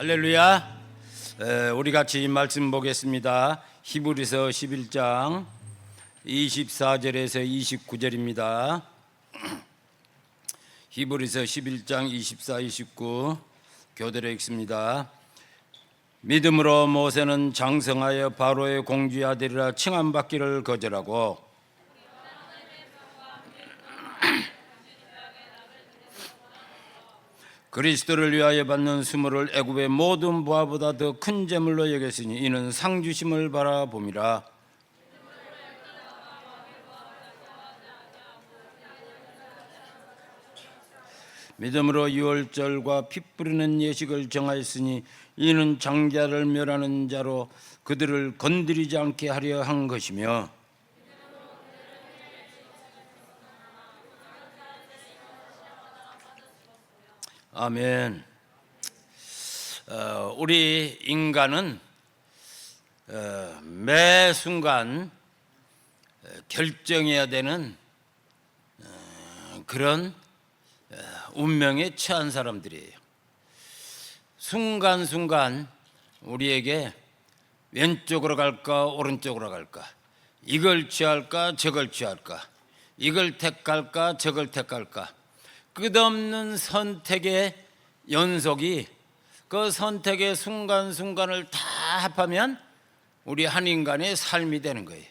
할렐루야. 우리 같이 말씀 보겠습니다. 히브리서 11장 24절에서 29절입니다. 히브리서 11장 24, 29 교대로 읽습니다. 믿음으로 모세는 장성하여 바로의 공주의 아들이라 칭함받기를 거절하고 그리스도를 위하여 받는 수모를 애굽의 모든 부하보다 더 큰 재물로 여겼으니 이는 상 주심을 바라봄이라. 믿음으로 유월절과 피 뿌리는 예식을 정하였으니 이는 장자를 멸하는 자로 그들을 건드리지 않게 하려 한 것이며 아멘. 우리 인간은 매 순간 결정해야 되는 그런 운명에 처한 사람들이에요. 순간순간 우리에게 왼쪽으로 갈까 오른쪽으로 갈까, 이걸 취할까 저걸 취할까, 이걸 택할까 저걸 택할까, 끝없는 선택의 연속이 그 선택의 순간순간을 다 합하면 우리 한 인간의 삶이 되는 거예요.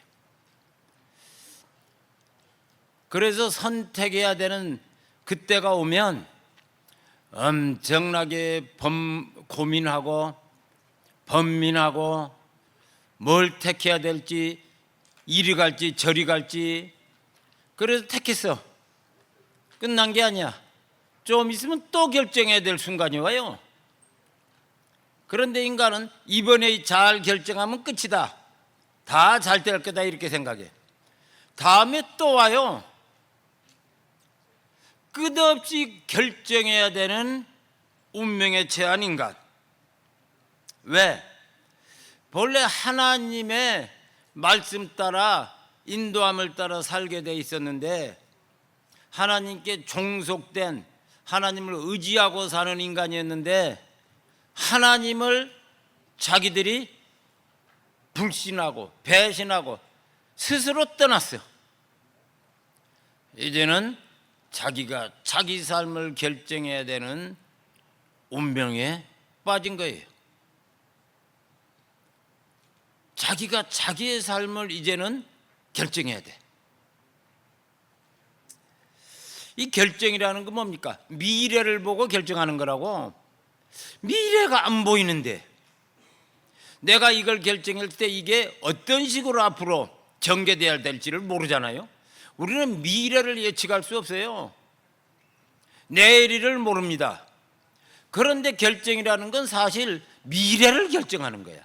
그래서 선택해야 되는 그때가 오면 엄청나게 고민하고 번민하고 뭘 택해야 될지, 이리 갈지 저리 갈지. 그래서 택했어. 끝난 게 아니야. 좀 있으면 또 결정해야 될 순간이 와요. 그런데 인간은 이번에 잘 결정하면 끝이다, 다 잘 될 거다 이렇게 생각해. 다음에 또 와요. 끝없이 결정해야 되는 운명에 처한 인간. 왜? 본래 하나님의 말씀 따라 인도함을 따라 살게 돼 있었는데 하나님께 종속된, 하나님을 의지하고 사는 인간이었는데 하나님을 자기들이 불신하고 배신하고 스스로 떠났어. 이제는 자기가 자기 삶을 결정해야 되는 운명에 빠진 거예요. 자기가 자기의 삶을 이제는 결정해야 돼. 이 결정이라는 건 뭡니까? 미래를 보고 결정하는 거라고. 미래가 안 보이는데 내가 이걸 결정할 때 이게 어떤 식으로 앞으로 전개돼야 될지를 모르잖아요. 우리는 미래를 예측할 수 없어요. 내일을 모릅니다. 그런데 결정이라는 건 사실 미래를 결정하는 거야.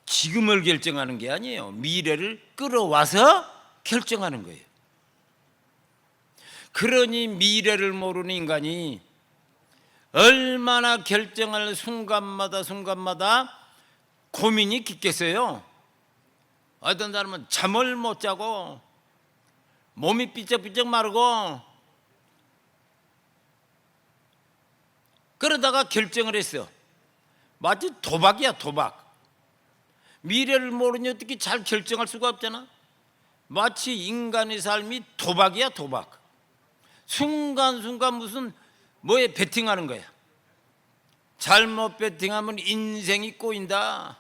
지금을 결정하는 게 아니에요. 미래를 끌어와서 결정하는 거예요. 그러니 미래를 모르는 인간이 얼마나 결정할 순간마다 고민이 깊겠어요. 어떤 사람은 잠을 못 자고 몸이 삐쩍삐쩍 마르고 그러다가 결정을 했어. 마치 도박이야, 도박. 미래를 모르니 어떻게 잘 결정할 수가 없잖아. 마치 인간의 삶이 도박이야, 도박. 순간순간 무슨 뭐에 베팅하는 거야. 잘못 베팅하면 인생이 꼬인다.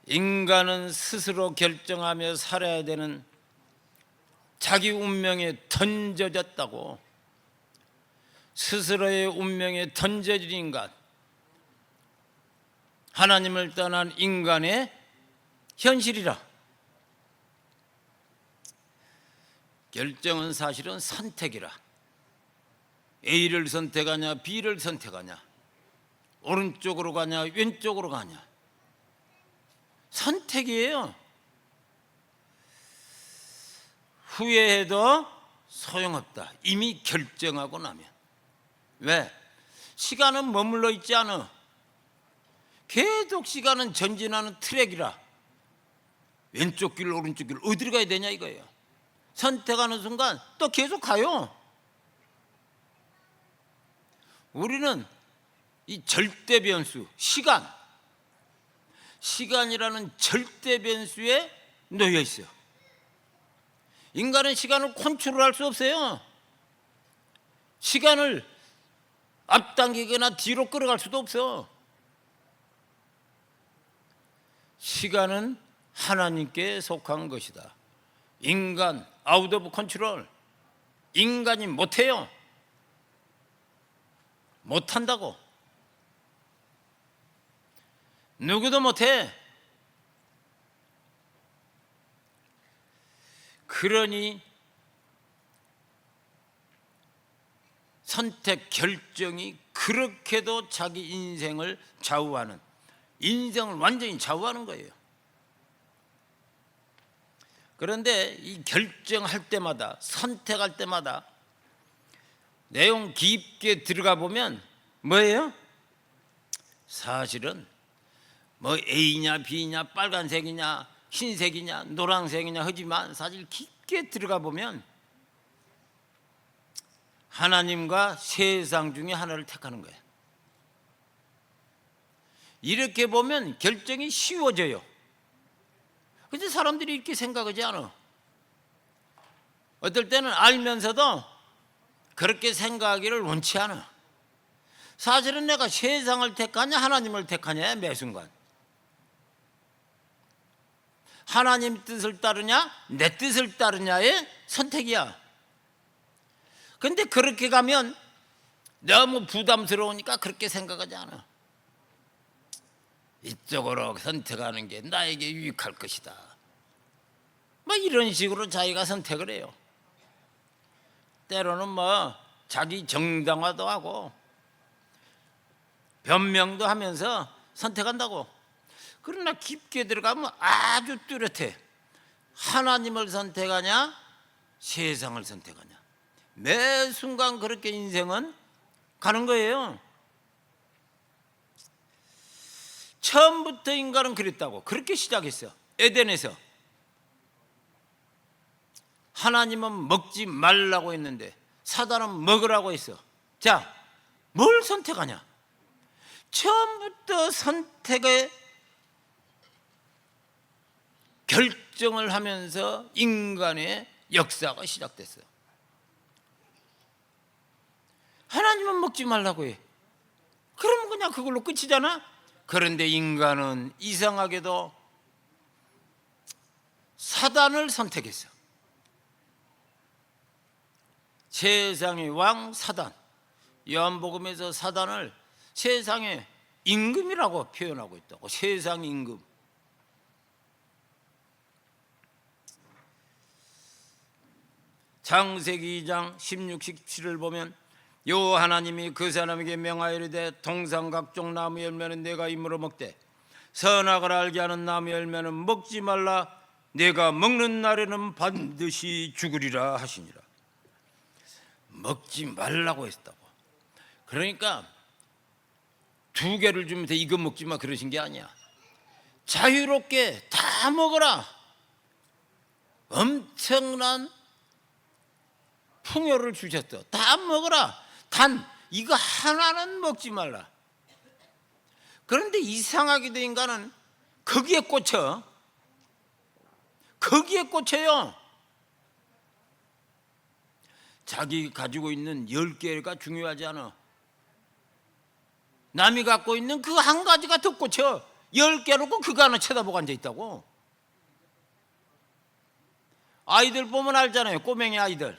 인간은 스스로 결정하며 살아야 되는 자기 운명에 던져졌다고. 스스로의 운명에 던져진 인간, 하나님을 떠난 인간의 현실이라. 결정은 사실은 선택이라. A를 선택하냐 B를 선택하냐, 오른쪽으로 가냐 왼쪽으로 가냐, 선택이에요. 후회해도 소용없다, 이미 결정하고 나면. 왜? 시간은 머물러 있지 않아. 계속 시간은 전진하는 트랙이라. 왼쪽 길 오른쪽 길 어디로 가야 되냐 이거예요. 선택하는 순간 또 계속 가요. 우리는 이 절대 변수, 시간이라는 절대 변수에 놓여 있어요. 인간은 시간을 컨트롤할 수 없어요. 시간을 앞당기거나 뒤로 끌어갈 수도 없어. 시간은 하나님께 속한 것이다. 인간 아웃 오브 컨트롤. 인간이 못해요. 못한다고. 누구도 못해. 그러니 선택 결정이 그렇게도 자기 인생을 좌우하는, 인생을 완전히 좌우하는 거예요. 그런데 이 결정할 때마다, 선택할 때마다 내용 깊게 들어가 보면 뭐예요? 사실은 뭐 A냐 B냐 빨간색이냐 흰색이냐 노란색이냐 하지만 사실 깊게 들어가 보면 하나님과 세상 중에 하나를 택하는 거예요. 이렇게 보면 결정이 쉬워져요. 그런데 사람들이 이렇게 생각하지 않아. 어떨 때는 알면서도 그렇게 생각하기를 원치 않아. 사실은 내가 세상을 택하냐 하나님을 택하냐야 매 순간. 하나님 뜻을 따르냐 내 뜻을 따르냐의 선택이야. 그런데 그렇게 가면 너무 부담스러우니까 그렇게 생각하지 않아. 이쪽으로 선택하는 게 나에게 유익할 것이다. 뭐 이런 식으로 자기가 선택을 해요. 때로는 뭐 자기 정당화도 하고 변명도 하면서 선택한다고. 그러나 깊게 들어가면 아주 뚜렷해. 하나님을 선택하냐 세상을 선택하냐. 매 순간 그렇게 인생은 가는 거예요. 처음부터 인간은 그랬다고. 그렇게 시작했어. 에덴에서 하나님은 먹지 말라고 했는데 사단은 먹으라고 했어. 자, 뭘 선택하냐? 처음부터 선택의 결정을 하면서 인간의 역사가 시작됐어요. 하나님은 먹지 말라고 해. 그러면 그냥 그걸로 끝이잖아. 그런데 인간은 이상하게도 사단을 선택했어. 세상의 왕 사단. 요한복음에서 사단을 세상의 임금이라고 표현하고 있다고. 세상 임금. 창세기 2장 16, 17을 보면 여호와 하나님이 그 사람에게 명하여 이르되 동산 각종 나무 열매는 내가 임으로 먹되 선악을 알게 하는 나무 열매는 먹지 말라. 내가 먹는 날에는 반드시 죽으리라 하시니라. 먹지 말라고 했다고. 그러니까 두 개를 주면서 이거 먹지 마 그러신 게 아니야. 자유롭게 다 먹어라. 엄청난 풍요를 주셨어. 다 먹어라. 단 이거 하나는 먹지 말라. 그런데 이상하게도 인간은 거기에 꽂혀. 거기에 꽂혀요. 자기 가지고 있는 10개가 중요하지 않아. 남이 갖고 있는 그 한 가지가 더 꽂혀. 10개 놓고 그거 하나 쳐다보고 앉아있다고. 아이들 보면 알잖아요. 꼬맹이 아이들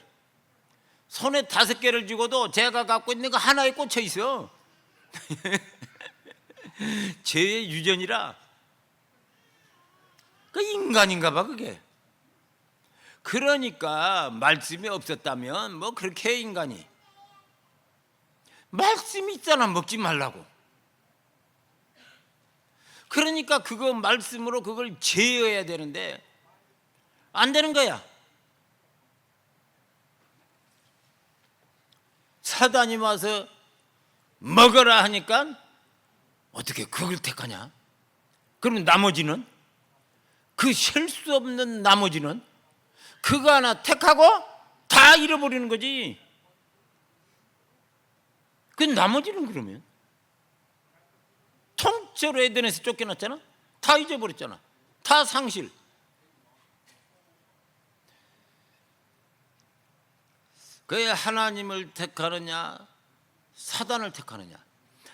손에 5개를 쥐고도 제가 갖고 있는 거 하나에 꽂혀 있어. 죄의 유전이라. 그 인간인가 봐 그게. 그러니까 말씀이 없었다면 뭐 그렇게 해 인간이. 말씀이 있잖아. 먹지 말라고. 그러니까 그거 말씀으로 그걸 제어해야 되는데 안 되는 거야. 사단이 와서 먹어라 하니까 어떻게 그걸 택하냐? 그러면 나머지는 그 셀 수 없는 나머지는 그거 하나 택하고 다 잃어버리는 거지. 그 나머지는 그러면 통째로 에덴에서 쫓겨났잖아. 다 잊어버렸잖아. 다 상실. 그의 하나님을 택하느냐 사단을 택하느냐,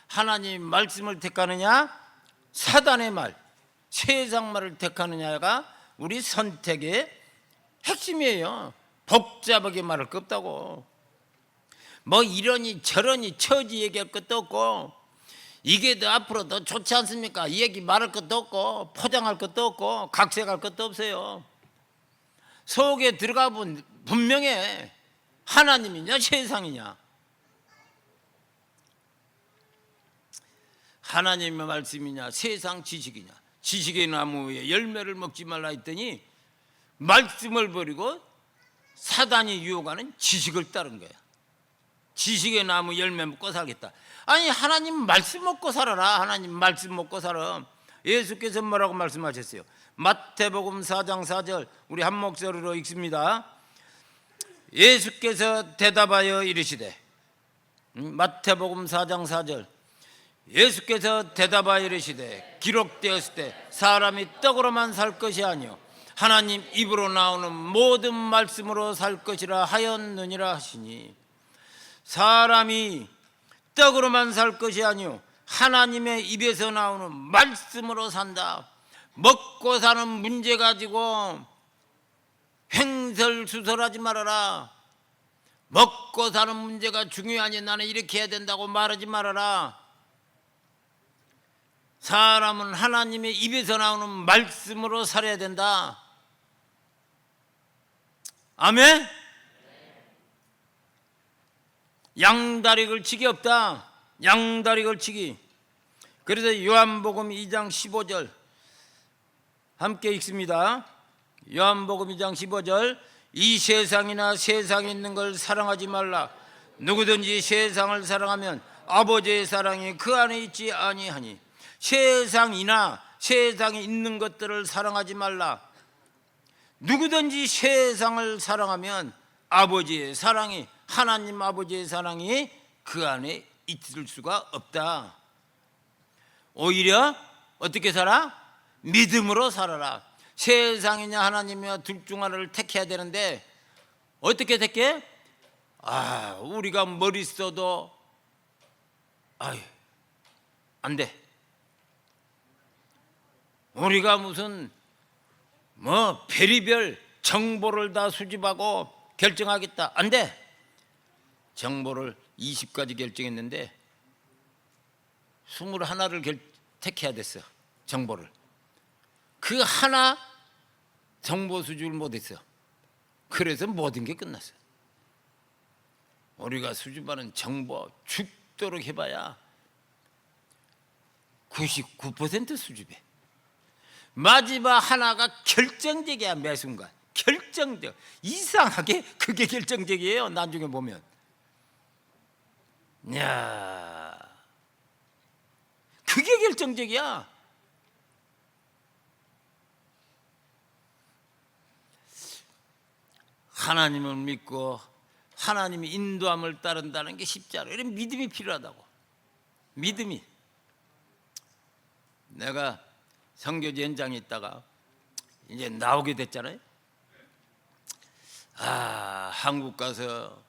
하나님 말씀을 택하느냐 사단의 말, 세상 말을 택하느냐가 우리 선택의 핵심이에요. 복잡하게 말할 거 없다고. 뭐 이러니 저러니 처지 얘기할 것도 없고, 이게 더 앞으로 더 좋지 않습니까? 이 얘기 말할 것도 없고, 포장할 것도 없고, 각색할 것도 없어요. 속에 들어가 보면 분명해. 하나님이냐 세상이냐. 하나님의 말씀이냐 세상 지식이냐. 지식의 나무의 열매를 먹지 말라 했더니 말씀을 버리고 사단이 유혹하는 지식을 따른 거야. 지식의 나무 열매 먹고 살겠다. 아니 하나님 말씀 먹고 살아라. 하나님 말씀 먹고 살아. 예수께서 뭐라고 말씀하셨어요? 마태복음 4장 4절 우리 한 목소리로 읽습니다. 예수께서 대답하여 이르시되, 마태복음 4장 4절 예수께서 대답하여 이르시되 기록되었을 때 사람이 떡으로만 살 것이 아니요 하나님 입으로 나오는 모든 말씀으로 살 것이라 하였느니라 하시니, 사람이 떡으로만 살 것이 아니요 하나님의 입에서 나오는 말씀으로 산다. 먹고 사는 문제 가지고 횡설수설하지 말아라. 먹고 사는 문제가 중요하니 나는 이렇게 해야 된다고 말하지 말아라. 사람은 하나님의 입에서 나오는 말씀으로 살아야 된다. 아멘? 양다리 걸치기 없다. 양다리 걸치기. 그래서 요한복음 2장 15절 함께 읽습니다. 요한복음 2장 15절 이 세상이나 세상에 있는 걸 사랑하지 말라. 누구든지 세상을 사랑하면 아버지의 사랑이 그 안에 있지 아니하니. 세상이나 세상에 있는 것들을 사랑하지 말라. 누구든지 세상을 사랑하면 아버지의 사랑이, 하나님 아버지의 사랑이 그 안에 있을 수가 없다. 오히려 어떻게 살아? 믿음으로 살아라. 세상이냐 하나님이냐 둘 중 하나를 택해야 되는데 어떻게 택해? 우리가 머리 써도 안 돼. 우리가 무슨 별의별 정보를 다 수집하고 결정하겠다. 안 돼. 정보를 20가지 결정했는데 21를 택해야 됐어. 정보를. 그 하나 정보 수집을 못했어. 그래서 모든 게 끝났어. 우리가 수집하는 정보 죽도록 해봐야 99% 수집해. 마지막 하나가 결정적이야. 매 순간 결정적. 이상하게 그게 결정적이에요. 나중에 보면. 야, 그게 결정적이야. 하나님을 믿고 하나님의 인도함을 따른다는 게 쉽지 않아요. 이런 믿음이 필요하다고. 믿음이. 내가 선교지 현장에 있다가 이제 나오게 됐잖아요. 한국 가서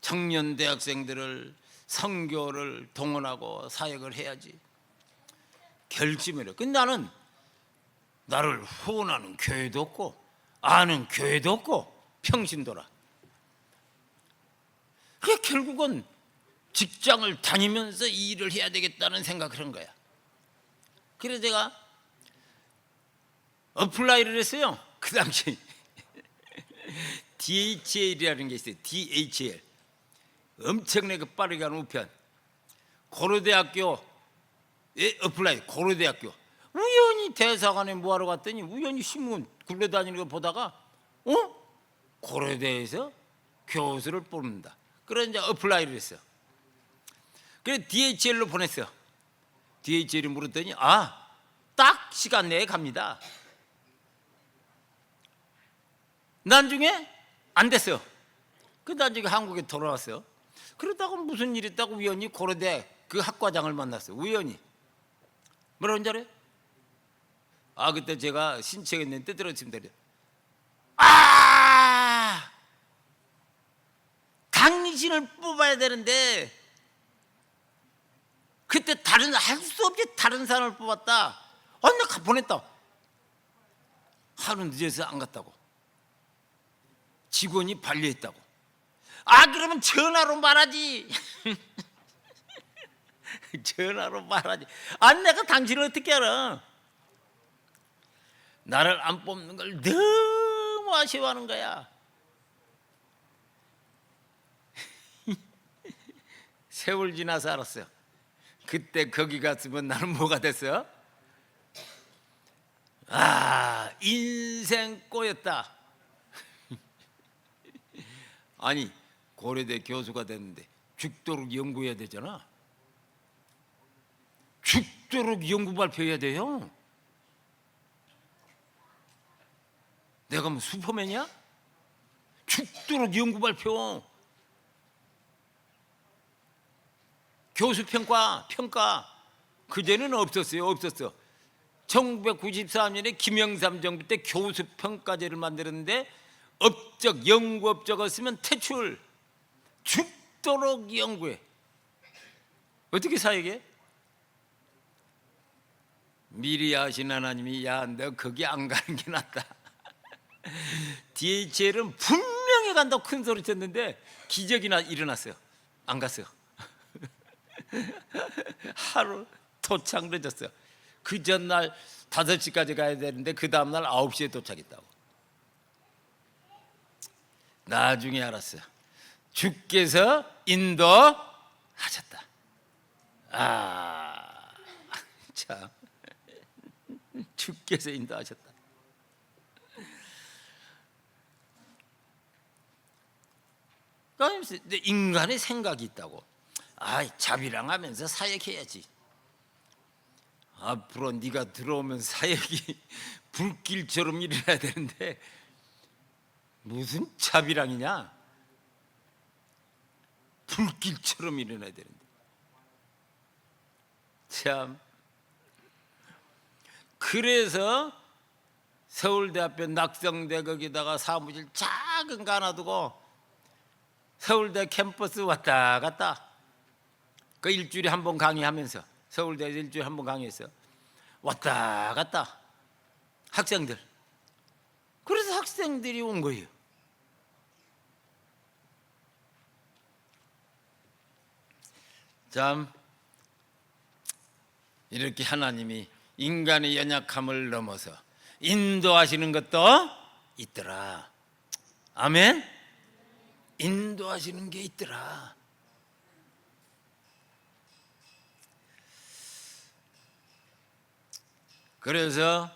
청년 대학생들을 선교를 동원하고 사역을 해야지 결심을 해. 근데 나는 나를 후원하는 교회도 없고 아는 교회도 없고 평신도라. 그래 결국은 직장을 다니면서 이 일을 해야 되겠다는 생각을 한 거야. 그래서 제가 어플라이를 했어요. 그 당시 DHL이라는 게 있어요. DHL. 엄청나게 빠르게 하는 우편. 고려대학교에 어플라이. 고려대학교. 우연히 대사관에 뭐하러 갔더니 우연히 신문 굴러다니는 거 보다가 고려대에서 교수를 뽑는다. 그래서 이제 어플라이를 했어. 그래서 DHL로 보냈어. DHL이 물었더니 딱 시간 내에 갑니다. 나중에 안 됐어요. 그 나중에 한국에 돌아왔어요. 그러다가 무슨 일 있다고 우연히 고려대 그 학과장을 만났어요. 우연히. 뭐라는 줄 알아요? 그때 제가 신청했는데 들었습니다. 당신을 뽑아야 되는데 그때 할 수 없이 다른 사람을 뽑았다. 내가 보냈다. 하루 늦어서 안 갔다고. 직원이 반려했다고. 그러면 전화로 말하지. 전화로 말하지. 내가 당신을 어떻게 알아? 나를 안 뽑는 걸 너무 아쉬워하는 거야. 세월 지나서 알았어요. 그때 거기 갔으면 나는 뭐가 됐어? 인생 꼬였다. 아니, 고려대 교수가 됐는데 죽도록 연구해야 되잖아. 죽도록 연구 발표해야 돼요. 내가 뭐 슈퍼맨이야? 죽도록 연구 발표. 교수 평가 그전에는 없었어요. 1994년에 김영삼 정부 때 교수 평가제를 만들었는데 연구 업적 없으면 퇴출. 죽도록 연구해. 어떻게 사역해? 미리 아신 하나님이 너 거기 안 가는 게 낫다. DHL은 분명히 간다고 큰 소리 쳤는데 기적이나 일어났어요. 안 갔어요. 하루 도착 늦었어요. 그 전날 5시까지 가야 되는데 그 다음날 9시에 도착했다고. 나중에 알았어요. 주께서 인도하셨다. 참, 주께서 인도하셨다. 근데 인간의 생각이 있다고. 자비랑 하면서 사역해야지. 앞으로 네가 들어오면 사역이 불길처럼 일어나야 되는데 무슨 자비랑이냐? 불길처럼 일어나야 되는데. 참. 그래서 서울대 앞에 낙성대 거기다가 사무실 작은 거 하나 두고 서울대 캠퍼스 왔다 갔다. 그 일주일에 한 번 강의하면서 서울대에서 일주일에 한 번 강의했어요. 왔다 갔다 학생들. 그래서 학생들이 온 거예요. 참, 이렇게 하나님이 인간의 연약함을 넘어서 인도하시는 것도 있더라. 아멘. 인도하시는 게 있더라. 그래서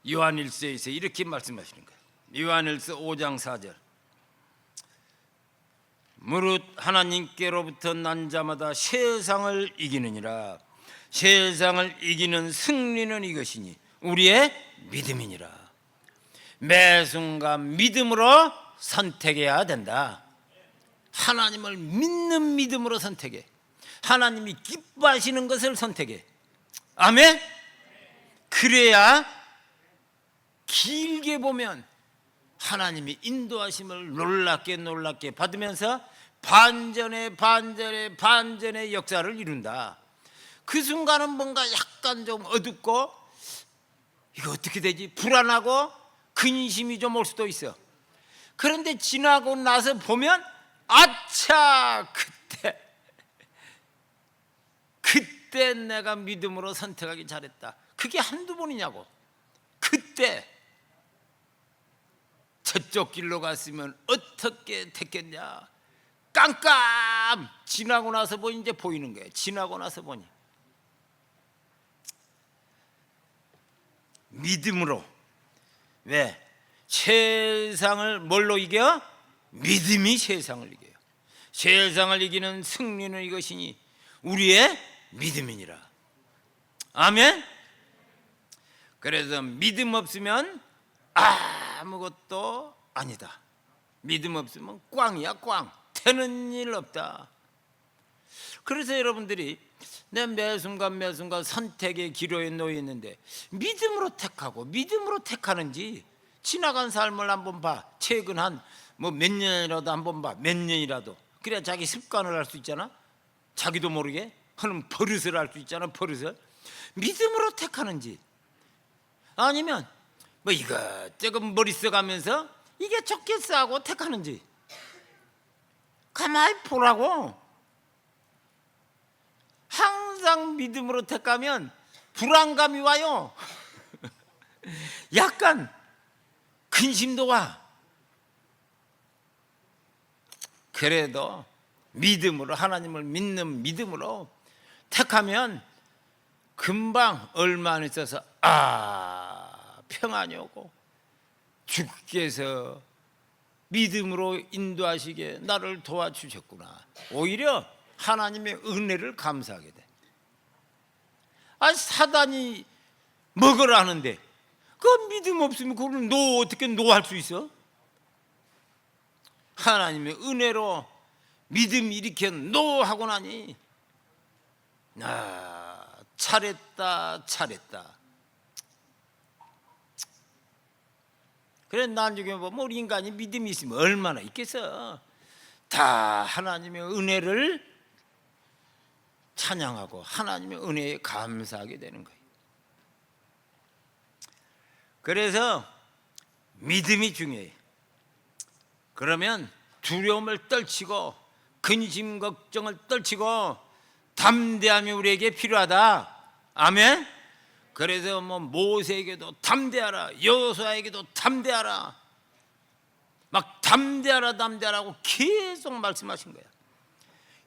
요한일서에서 이렇게 말씀하시는 거예요. 요한일서 5장 4절. 무릇 하나님께로부터 난 자마다 세상을 이기느니라. 세상을 이기는 승리는 이것이니 우리의 믿음이니라. 매 순간 믿음으로 선택해야 된다. 하나님을 믿는 믿음으로 선택해. 하나님이 기뻐하시는 것을 선택해. 아멘. 그래야 길게 보면 하나님이 인도하심을 놀랍게 받으면서 반전의 역사를 이룬다. 그 순간은 뭔가 약간 좀 어둡고 이거 어떻게 되지? 불안하고 근심이 좀 올 수도 있어. 그런데 지나고 나서 보면 아차, 그때 내가 믿음으로 선택하기 잘했다. 그게 한두 번이냐고. 그때 저쪽 길로 갔으면 어떻게 됐겠냐. 깜깜 지나고 나서 보니 이제 보이는 거예요. 지나고 나서 보니 믿음으로. 왜? 세상을 뭘로 이겨? 믿음이 세상을 이겨요. 세상을 이기는 승리는 이것이니 우리의 믿음이니라. 아멘. 그래서 믿음 없으면 아무것도 아니다. 믿음 없으면 꽝이야, 꽝. 되는 일 없다. 그래서 여러분들이 내 매 순간 매 순간 선택의 기로에 놓여 있는데 믿음으로 택하고 믿음으로 택하는지 지나간 삶을 한번 봐. 최근 한 뭐 몇 년이라도 한번 봐. 몇 년이라도. 그래야 자기 습관을 알 수 있잖아. 자기도 모르게 하는 버릇을 알 수 있잖아. 버릇을. 믿음으로 택하는지 아니면 뭐 이것저것 머리 써가면서 이게 좋겠어 하고 택하는지 가만히 보라고. 항상 믿음으로 택하면 불안감이 와요. 약간 근심도 와. 그래도 믿음으로, 하나님을 믿는 믿음으로 택하면 금방 얼마 안 있어서 평안이 오고 주께서 믿음으로 인도하시게 나를 도와주셨구나. 오히려 하나님의 은혜를 감사하게 돼. 사단이 먹으라 하는데 그 믿음 없으면 그걸 어떻게 노할 수 있어? 하나님의 은혜로 믿음 일으켜 노하고 나니 잘했다. 그래 나중에 보면 우리 인간이 믿음이 있으면 얼마나 있겠어. 다 하나님의 은혜를 찬양하고 하나님의 은혜에 감사하게 되는 거예요. 그래서 믿음이 중요해요. 그러면 두려움을 떨치고 근심 걱정을 떨치고 담대함이 우리에게 필요하다. 아멘. 그래서 뭐 모세에게도 담대하라, 여호수아에게도 담대하라, 막 담대하라고 계속 말씀하신 거야.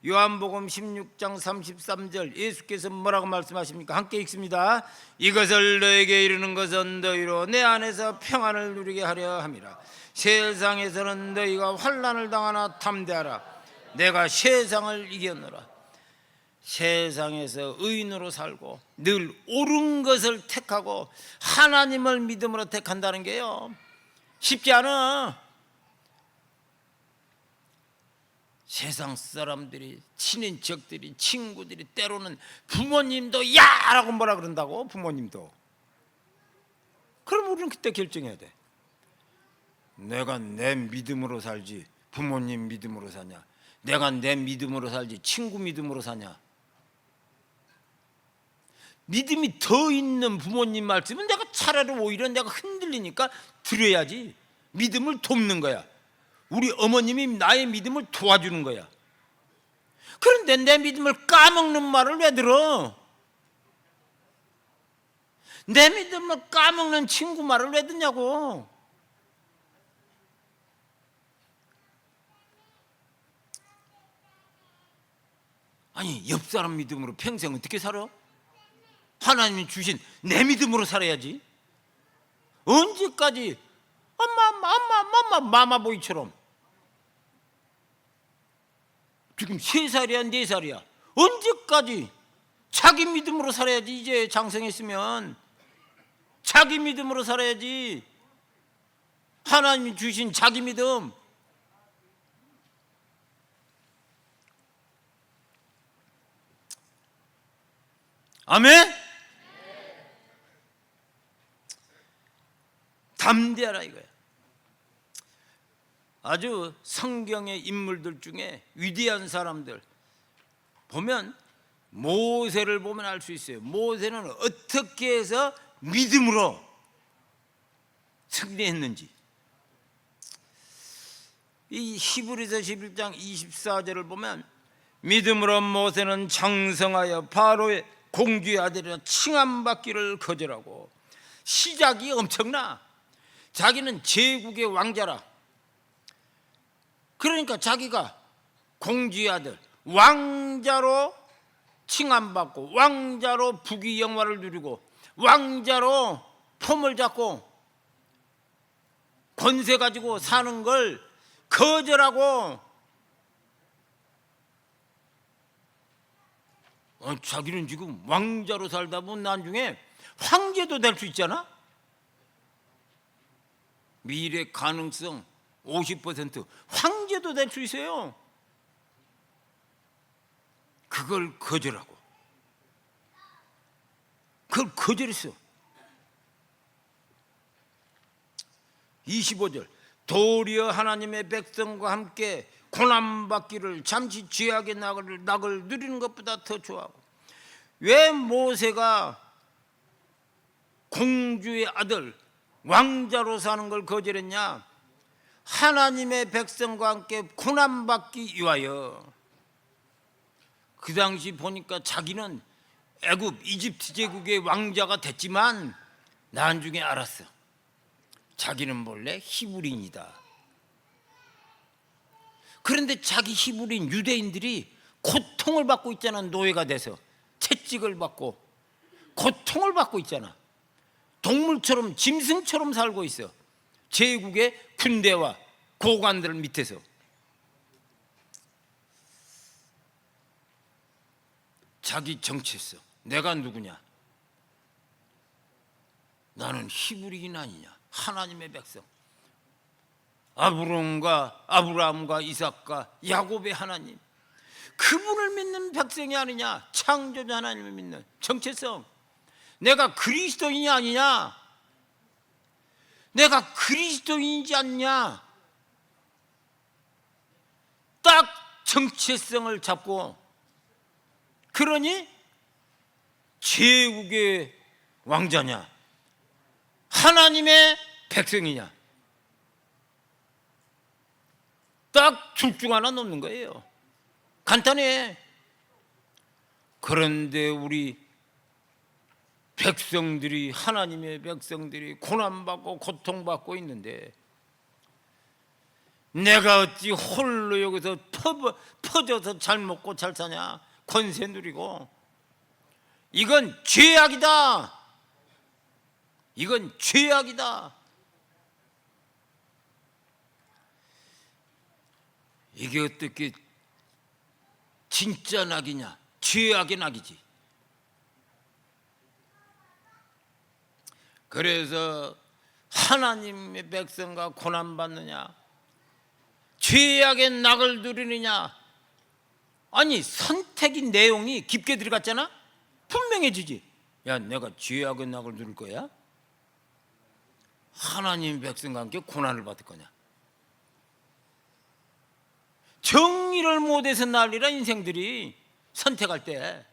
요한복음 16장 33절 예수께서 뭐라고 말씀하십니까? 함께 읽습니다. 이것을 너에게 이르는 것은 너희로 내 안에서 평안을 누리게 하려 함이라. 세상에서는 너희가 환난을 당하나 담대하라. 내가 세상을 이겼노라. 세상에서 의인으로 살고 늘 옳은 것을 택하고 하나님을 믿음으로 택한다는 게요, 쉽지 않아. 세상 사람들이, 친인척들이, 친구들이, 때로는 부모님도 야라고 뭐라 그런다고. 부모님도. 그럼 우리는 그때 결정해야 돼. 내가 내 믿음으로 살지 부모님 믿음으로 사냐, 내가 내 믿음으로 살지 친구 믿음으로 사냐. 믿음이 더 있는 부모님 말씀은 내가 차라리 오히려 내가 흔들리니까 들어야지. 믿음을 돕는 거야. 우리 어머님이 나의 믿음을 도와주는 거야. 그런데 내 믿음을 까먹는 말을 왜 들어? 내 믿음을 까먹는 친구 말을 왜 듣냐고. 아니, 옆 사람 믿음으로 평생 어떻게 살아? 하나님이 주신 내 믿음으로 살아야지. 언제까지 마마보이처럼 지금 3살이야 4살이야 언제까지 자기 믿음으로 살아야지. 이제 장성했으면 자기 믿음으로 살아야지. 하나님이 주신 자기 믿음. 아멘. 담대하라 이거야. 아주 성경의 인물들 중에 위대한 사람들 보면 모세를 보면 알 수 있어요. 모세는 어떻게 해서 믿음으로 승리했는지. 이 히브리서 11장 24절을 보면 믿음으로 모세는 장성하여 바로의 공주의 아들이라 칭함받기를 거절하고. 시작이 엄청나. 자기는 제국의 왕자라. 그러니까 자기가 공주의 아들, 왕자로 칭함받고 왕자로 부귀 영화를 누리고 왕자로 폼을 잡고 권세 가지고 사는 걸 거절하고 자기는 지금 왕자로 살다 보면 나중에 황제도 될 수 있잖아. 미래 가능성 50% 황제도 될 수 있어요. 그걸 거절하고 그걸 거절했어. 25절 도리어 하나님의 백성과 함께 고난받기를 잠시 죄악의 낙을 누리는 것보다 더 좋아하고. 왜 모세가 공주의 아들 왕자로 사는 걸 거절했냐? 하나님의 백성과 함께 고난받기 위하여. 그 당시 보니까 자기는 애굽 이집트 제국의 왕자가 됐지만 나중에 알았어. 자기는 몰래 히브리인이다. 그런데 자기 히브리인 유대인들이 고통을 받고 있잖아. 노예가 돼서 채찍을 받고 고통을 받고 있잖아. 동물처럼 짐승처럼 살고 있어. 제국의 군대와 고관들 밑에서. 자기 정체성, 내가 누구냐? 나는 히브리인 아니냐? 하나님의 백성, 아브라함과 이삭과 야곱의 하나님, 그분을 믿는 백성이 아니냐? 창조자 하나님을 믿는 정체성. 내가 그리스도인이 아니냐? 내가 그리스도인이지 않냐? 딱 정체성을 잡고, 그러니 제국의 왕자냐? 하나님의 백성이냐? 딱 둘 중 하나 놓는 거예요. 간단해. 그런데 우리 백성들이, 하나님의 백성들이 고난받고 고통받고 있는데 내가 어찌 홀로 여기서 퍼져서 잘 먹고 잘 사냐? 권세 누리고. 이건 죄악이다. 이건 죄악이다. 이게 어떻게 진짜 낙이냐? 죄악의 낙이지. 그래서 하나님의 백성과 고난받느냐? 죄악의 낙을 누리느냐? 아니, 선택의 내용이 깊게 들어갔잖아? 분명해지지. 야, 내가 죄악의 낙을 누릴 거야? 하나님의 백성과 함께 고난을 받을 거냐? 정의를 못해서 난리라. 인생들이 선택할 때,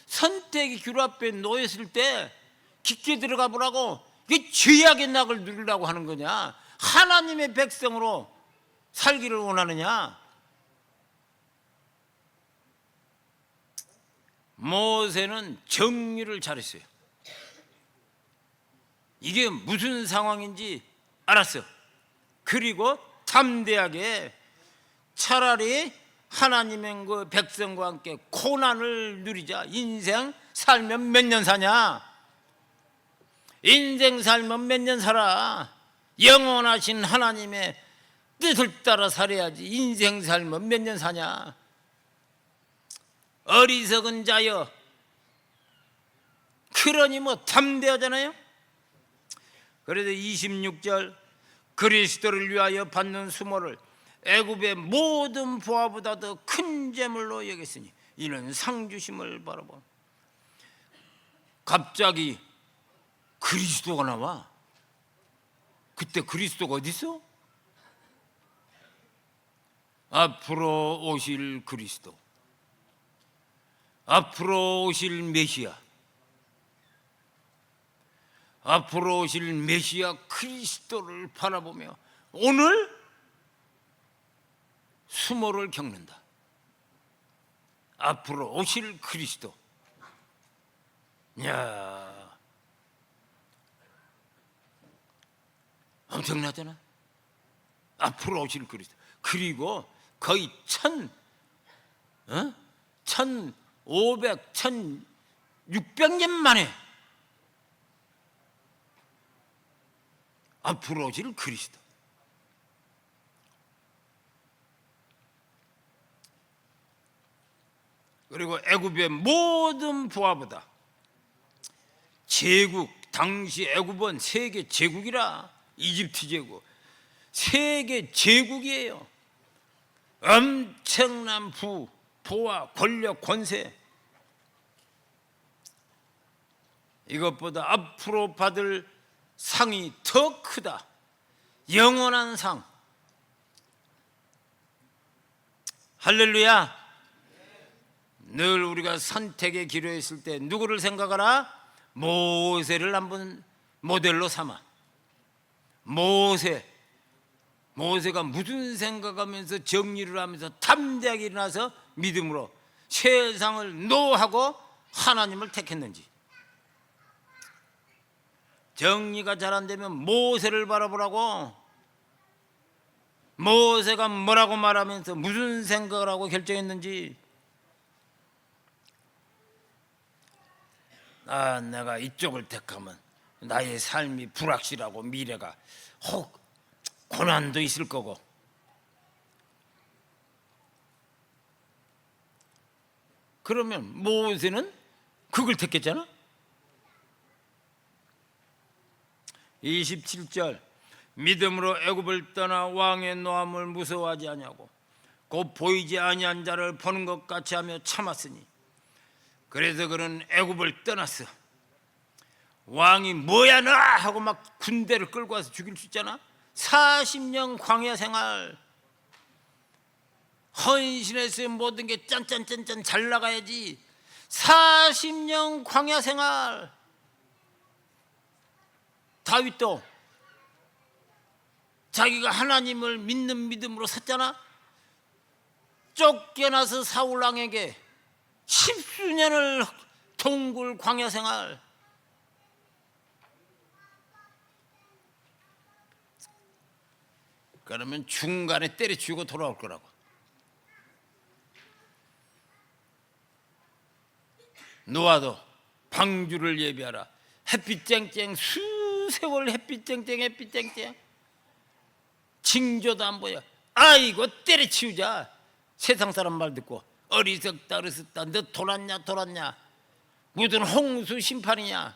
선택이 길 앞에 놓였을 때 깊게 들어가 보라고. 이게 죄악의 낙을 누리려고 하는 거냐? 하나님의 백성으로 살기를 원하느냐? 모세는 정리를 잘했어요. 이게 무슨 상황인지 알았어. 그리고 담대하게 차라리 하나님의 그 백성과 함께 고난을 누리자. 인생 살면 몇 년 사냐? 인생 살면 몇 년 살아? 영원하신 하나님의 뜻을 따라 살아야지. 인생 살면 몇 년 사냐? 어리석은 자여. 그러니 뭐 담대하잖아요. 그래서 26절 그리스도를 위하여 받는 수모를 애굽의 모든 부하보다 더 큰 재물로 여겼으니 이는 상주심을 바라보. 갑자기 그리스도가 나와. 그때 그리스도가 어디 있어? 앞으로 오실 그리스도, 앞으로 오실 메시아, 앞으로 오실 메시아 그리스도를 바라보며 오늘 수모를 겪는다. 앞으로 오실 그리스도. 야, 엄청나잖아. 앞으로 오실 그리스도. 그리고 거의 1600년 만에 앞으로 오실 그리스도. 그리고 애굽의 모든 부하보다, 제국, 당시 애굽은 세계 제국이라. 이집트 제국 세계 제국이에요. 엄청난 부, 부와 권력 권세, 이것보다 앞으로 받을 상이 더 크다. 영원한 상. 할렐루야. 늘 우리가 선택의 기로에 있을 때 누구를 생각하라? 모세를 한번 모델로 삼아. 모세가 무슨 생각하면서 정리를 하면서 담대하게 일어나서 믿음으로 세상을 노하고 하나님을 택했는지. 정리가 잘 안 되면 모세를 바라보라고. 모세가 뭐라고 말하면서 무슨 생각을 하고 결정했는지. 내가 이쪽을 택하면 나의 삶이 불확실하고 미래가 혹 고난도 있을 거고, 그러면 모세는 그걸 택했잖아. 27절 믿음으로 애굽을 떠나 왕의 노함을 무서워하지 아니하고 곧 보이지 아니한 자를 보는 것 같이 하며 참았으니 그래서 그는 애굽을 떠났어. 왕이 뭐야 너 하고 막 군대를 끌고 와서 죽일 수 있잖아. 40년 광야 생활, 헌신해서 모든 게 짠짠짠짠 잘 나가야지. 40년 광야 생활. 다윗도 자기가 하나님을 믿는 믿음으로 섰잖아. 쫓겨나서 사울 왕에게 10수년을 동굴 광야 생활. 그러면 중간에 때려치우고 돌아올 거라고. 노아도 방주를 예비하라. 햇빛 쨍쨍 수세월 햇빛 쨍쨍 햇빛 쨍쨍. 징조도 안 보여. 아이고 때려치우자. 세상 사람 말 듣고 어리석다 어리석다. 너 돌았냐. 무슨 홍수 심판이냐.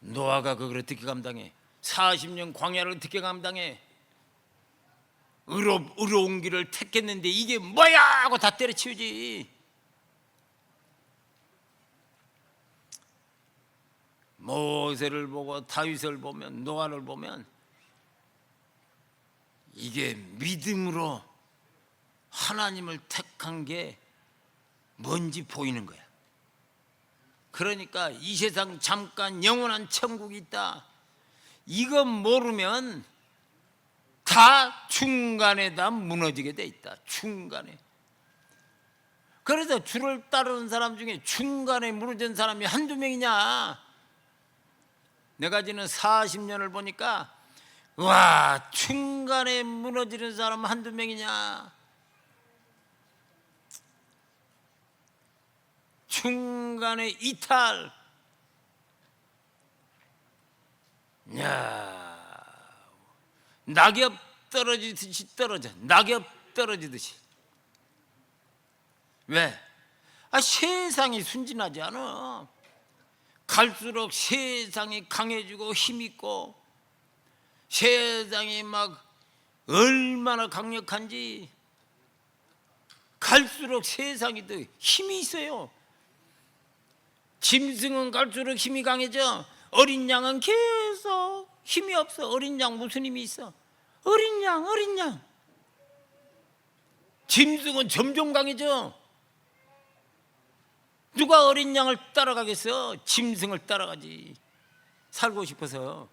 노아가 그걸 어떻게 감당해? 40년 광야를 어떻게 감당해? 의로운 길을 택했는데 이게 뭐야 하고 다 때려치우지. 모세를 보고 다윗을 보면, 노아를 보면 이게 믿음으로 하나님을 택한 게 뭔지 보이는 거야. 그러니까 이 세상 잠깐 영원한 천국이 있다. 이거 모르면 다 중간에 다 무너지게 돼 있다. 중간에. 그래서 주를 따르는 사람 중에 중간에 무너진 사람이 한두 명이냐. 내가 지는 40년을 보니까 와, 중간에 무너지는 사람 한두 명이냐. 중간에 이탈. 야, 낙엽 떨어지듯이 떨어져. 낙엽 떨어지듯이. 왜? 세상이 순진하지 않아. 갈수록 세상이 강해지고 힘있고, 세상이 막 얼마나 강력한지 갈수록 세상이 더 힘이 있어요. 짐승은 갈수록 힘이 강해져. 어린 양은 계속 힘이 없어. 어린 양 무슨 힘이 있어? 어린 양. 짐승은 점점 강해져. 누가 어린 양을 따라가겠어? 짐승을 따라가지. 살고 싶어서.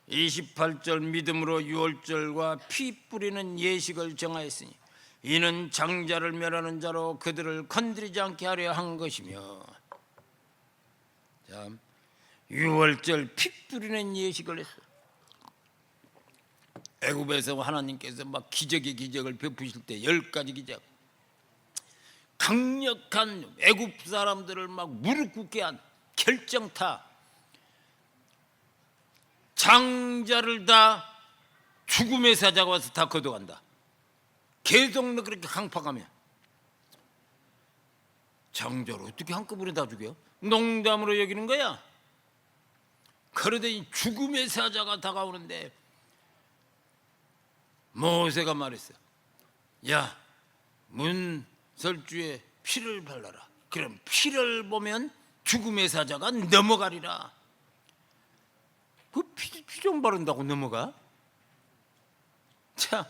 (28절) 믿음으로 유월절과 피 뿌리는 예식을 정하였으니 이는 장자를 멸하는 자로 그들을 건드리지 않게 하려 한 것이며. 자, 유월절 피 뿌리는 예식을 했어. 애굽에서 하나님께서 막 기적의 기적을 베푸실 때 10가지 기적, 강력한 애굽 사람들을 막 무릎 꿇게 한 결정타, 장자를 다 죽음의 사자가 와서 다 걷어간다. 계속 너 그렇게 강팍하면 장자를 어떻게 한꺼번에 다 죽여? 농담으로 여기는 거야. 그러더니 죽음의 사자가 다가오는데 모세가 말했어. 야, 문설주에 피를 발라라. 그럼 피를 보면 죽음의 사자가 넘어가리라. 그 피 좀 바른다고 넘어가? 자,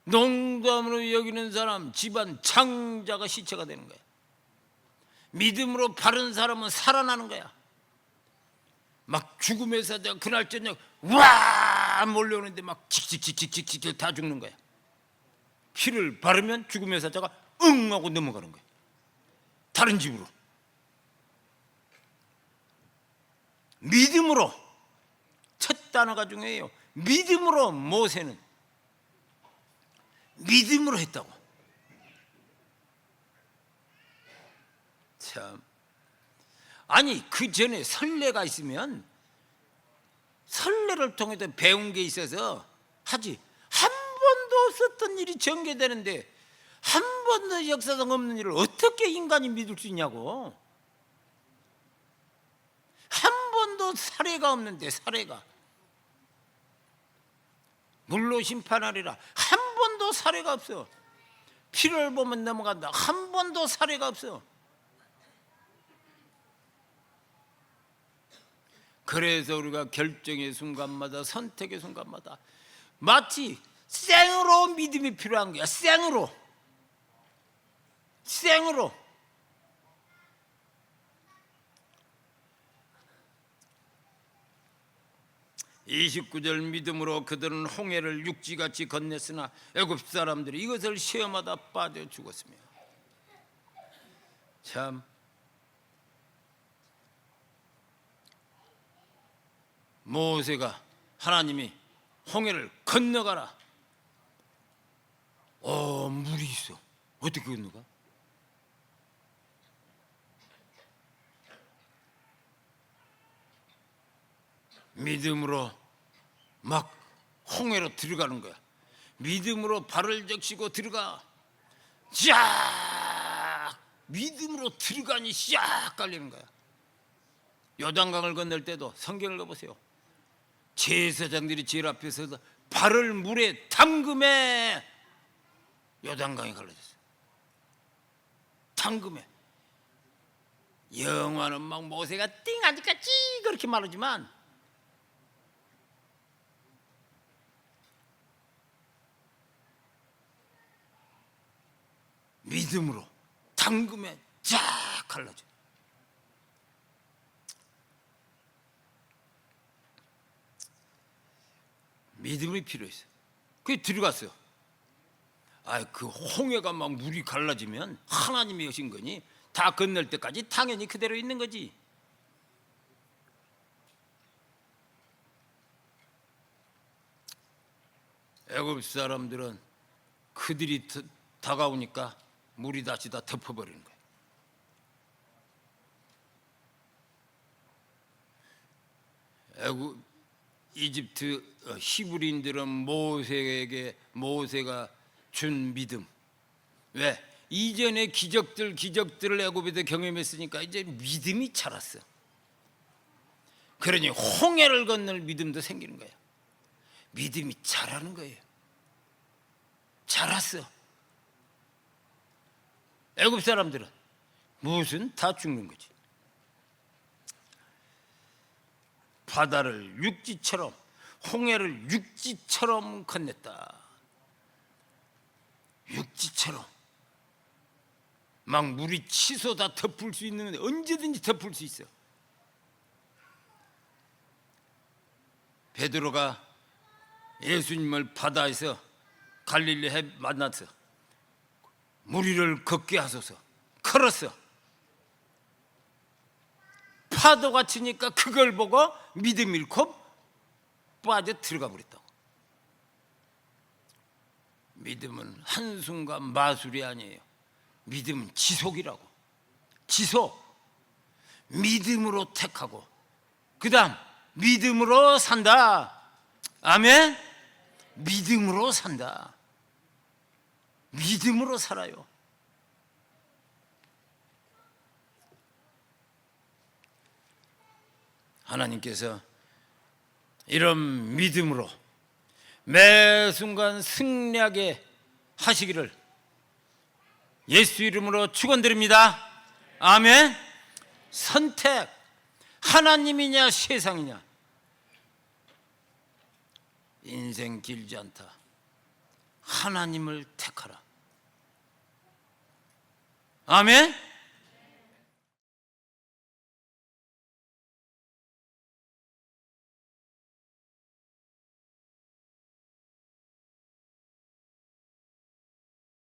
농담으로 여기는 사람 집안 장자가 시체가 되는 거야. 믿음으로 바른 사람은 살아나는 거야. 막 죽음의 사자가 그날 저녁 와 몰려오는데 막 칙칙칙칙칙칙 다 죽는 거야. 피를 바르면 죽음의 사자가 응 하고 넘어가는 거야. 다른 집으로. 믿음으로. 첫 단어가 중요해요. 믿음으로 모세는 믿음으로 했다고. 참, 아니 그 전에 설례가 있으면 설례를 통해서 배운 게 있어서 하지. 한 번도 없었던 일이 전개되는데 한 번도 역사상 없는 일을 어떻게 인간이 믿을 수 있냐고. 한 번도 사례가 없는데, 사례가 물로 심판하리라. 한 번도 사례가 없어. 피를 보면 넘어간다. 한 번도 사례가 없어. 그래서 우리가 결정의 순간마다, 선택의 순간마다 마치 생으로 믿음이 필요한 거야. 생으로. 29절 믿음으로 그들은 홍해를 육지같이 건넜으나 애굽 사람들이 이것을 시험하다 빠져 죽었으며. 참, 모세가 하나님이 홍해를 건너가라. 물이 있어. 어떻게 건너가? 믿음으로 막 홍해로 들어가는 거야. 믿음으로 발을 적시고 들어가. 쫙 믿음으로 들어가니 쫙 깔리는 거야. 요단강을 건널 때도 성경을 읽어보세요. 제사장들이 제일 앞에 서서 발을 물에 담금에 요단강이 갈라졌어요. 담금에. 영화는 막 모세가 띵 하니까 찌 그렇게 말하지만 믿음으로 담금에 쫙 갈라져. 믿음이 필요했어요. 그게 들어갔어요. 그 홍해가 막 물이 갈라지면 하나님이 하신 거니 다 건널 때까지 당연히 그대로 있는 거지. 애굽 사람들은 그들이 다가오니까 물이 다시 다 덮어버리는 거예요. 애굽 이집트 히브리인들은 모세가 준 믿음. 왜? 이전에 기적들을 애굽에서 경험했으니까 이제 믿음이 자랐어. 그러니 홍해를 건널 믿음도 생기는 거야. 믿음이 자라는 거예요. 자랐어. 애굽 사람들은 무슨 다 죽는 거지. 바다를 육지처럼, 홍해를 육지처럼 건넸다. 육지처럼 막 물이 치솟아 덮을 수 있는 언제든지 덮을 수 있어. 베드로가 예수님을 바다에서 갈릴리에 만났어. 물 위를 걷게 하소서. 걸었어. 파도가 치니까 그걸 보고 믿음 잃고 빠져 들어가 버렸다고. 믿음은 한순간 마술이 아니에요. 믿음은 지속이라고. 지속. 믿음으로 택하고 그 다음 믿음으로 산다. 아멘. 믿음으로 산다. 믿음으로 살아요. 하나님께서 이런 믿음으로 매 순간 승리하게 하시기를 예수 이름으로 축원드립니다. 아멘. 선택, 하나님이냐 세상이냐. 인생 길지 않다. 하나님을 택하라. 아멘.